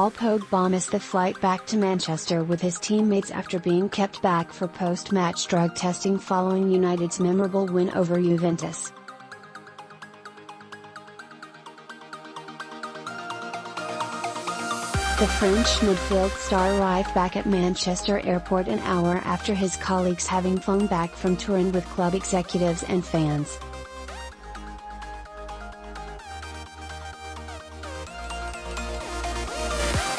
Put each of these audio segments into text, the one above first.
Paul Pogba missed the flight back to Manchester with his teammates after being kept back for post-match drug testing following United's memorable win over Juventus. The French midfield star arrived back at Manchester Airport an hour after his colleagues having flown back from Turin with club executives and fans.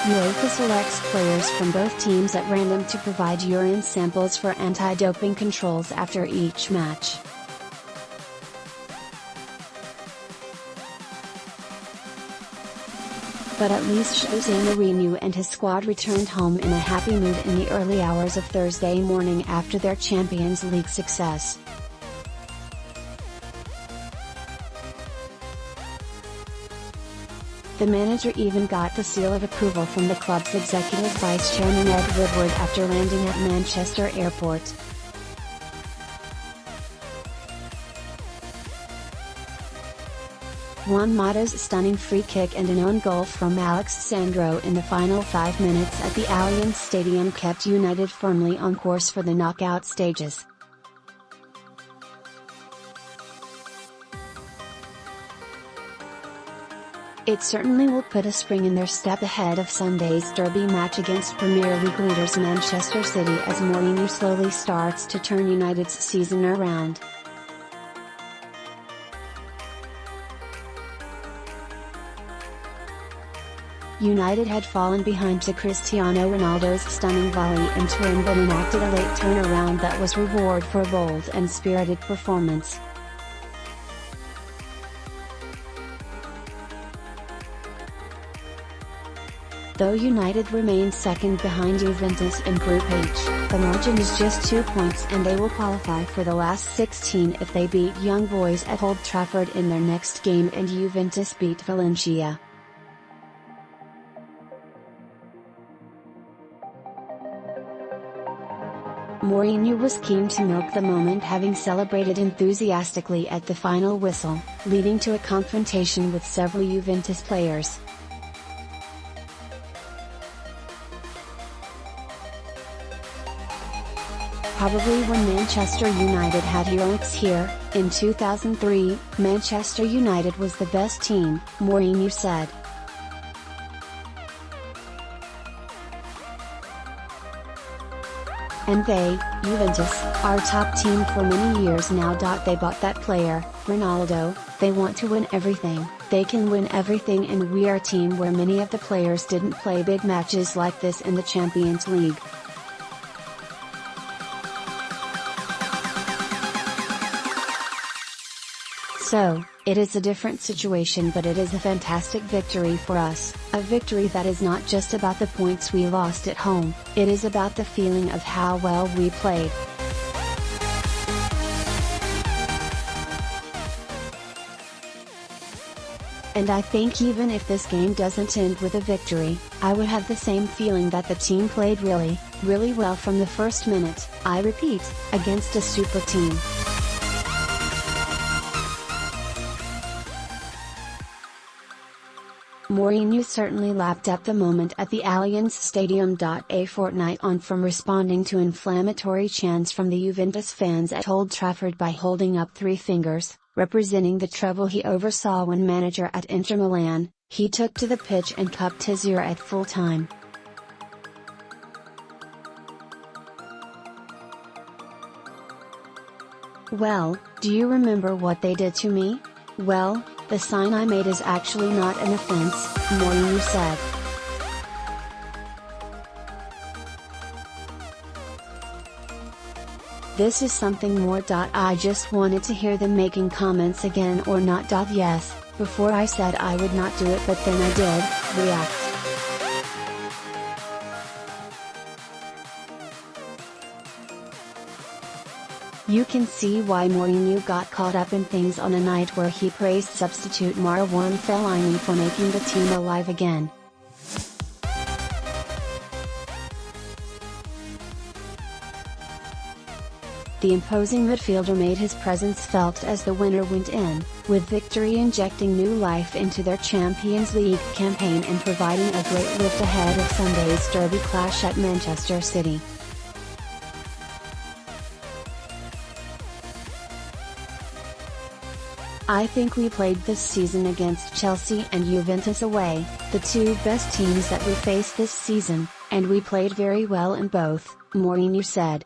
UEFA selects players from both teams at random to provide urine samples for anti-doping controls after each match. But at least Jose Mourinho and his squad returned home in a happy mood in the early hours of Thursday morning after their Champions League success. The manager even got the seal of approval from the club's executive vice chairman Ed Woodward after landing at Manchester Airport. Juan Mata's stunning free kick and an own goal from Alex Sandro in the final 5 minutes at the Allianz Stadium kept United firmly on course for the knockout stages. It certainly will put a spring in their step ahead of Sunday's derby match against Premier League leaders Manchester City as Mourinho slowly starts to turn United's season around. United had fallen behind to Cristiano Ronaldo's stunning volley in Turin but enacted a late turnaround that was reward for a bold and spirited performance. Though United remains second behind Juventus in Group H, the margin is just 2 points and they will qualify for the last 16 if they beat Young Boys at Old Trafford in their next game and Juventus beat Valencia. Mourinho was keen to milk the moment, having celebrated enthusiastically at the final whistle, leading to a confrontation with several Juventus players. Probably when Manchester United had heroics here, in 2003, Manchester United was the best team, Mourinho said. And they, Juventus, are top team for many years now. They bought that player, Ronaldo, they want to win everything, they can win everything, and we are a team where many of the players didn't play big matches like this in the Champions League. So, it is a different situation, but it is a fantastic victory for us, a victory that is not just about the points we lost at home, it is about the feeling of how well we played. And I think even if this game doesn't end with a victory, I would have the same feeling that the team played really, really well from the first minute, I repeat, against a super team. Mourinho certainly lapped up the moment at the Allianz Stadium.A fortnight on from responding to inflammatory chants from the Juventus fans at Old Trafford by holding up 3 fingers, representing the treble he oversaw when manager at Inter Milan. He took to the pitch and cupped his ear at full time. Well, do you remember what they did to me? Well, the sign I made is actually not an offense, Mourinho said. This is something more. I just wanted to hear them making comments again or not.Yes, before I said I would not do it but then I did, react. You can see why Mourinho got caught up in things on a night where he praised substitute Marouane Fellaini for making the team alive again. the imposing midfielder made his presence felt as the winner went in, with victory injecting new life into their Champions League campaign and providing a great lift ahead of Sunday's derby clash at Manchester City. I think we played this season against Chelsea and Juventus away, the two best teams that we faced this season, and we played very well in both, Mourinho said.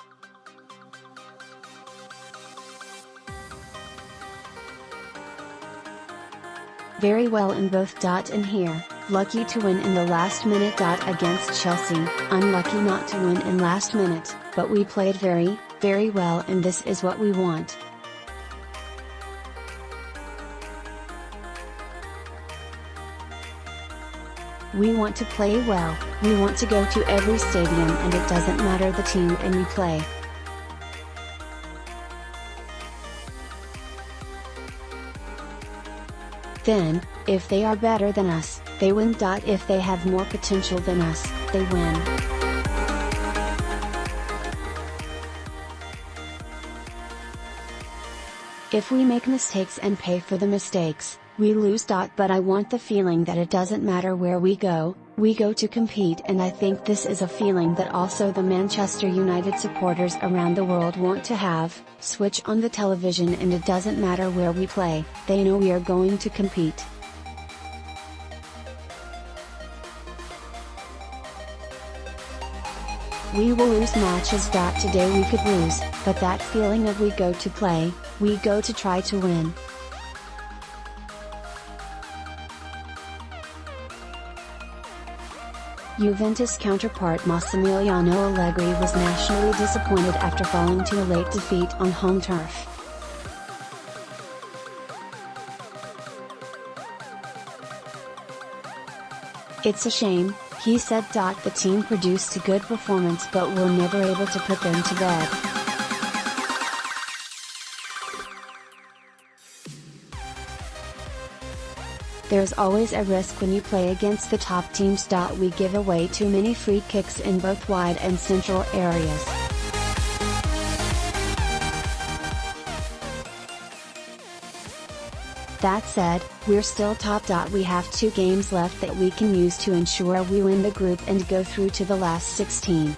Very well in both. And here, lucky to win in the last minute. Against Chelsea, unlucky not to win in last minute, but we played very, very well and this is what we want. We want to play well, we want to go to every stadium and it doesn't matter the team and we play. Then, if they are better than us, they win. If they have more potential than us, they win. If we make mistakes and pay for the mistakes, we lose. But I want the feeling that it doesn't matter where we go to compete, and I think this is a feeling that also the Manchester United supporters around the world want to have. Switch on the television and it doesn't matter where we play, they know we are going to compete. We will lose matches. Today we could lose, but that feeling of we go to play, we go to try to win. Juventus counterpart Massimiliano Allegri was nationally disappointed after falling to a late defeat on home turf. It's a shame, he said. The team produced a good performance but were never able to put them to bed. There's always a risk when you play against the top teams. We give away too many free kicks in both wide and central areas. That said, we're still top. We have 2 games left that we can use to ensure we win the group and go through to the last 16.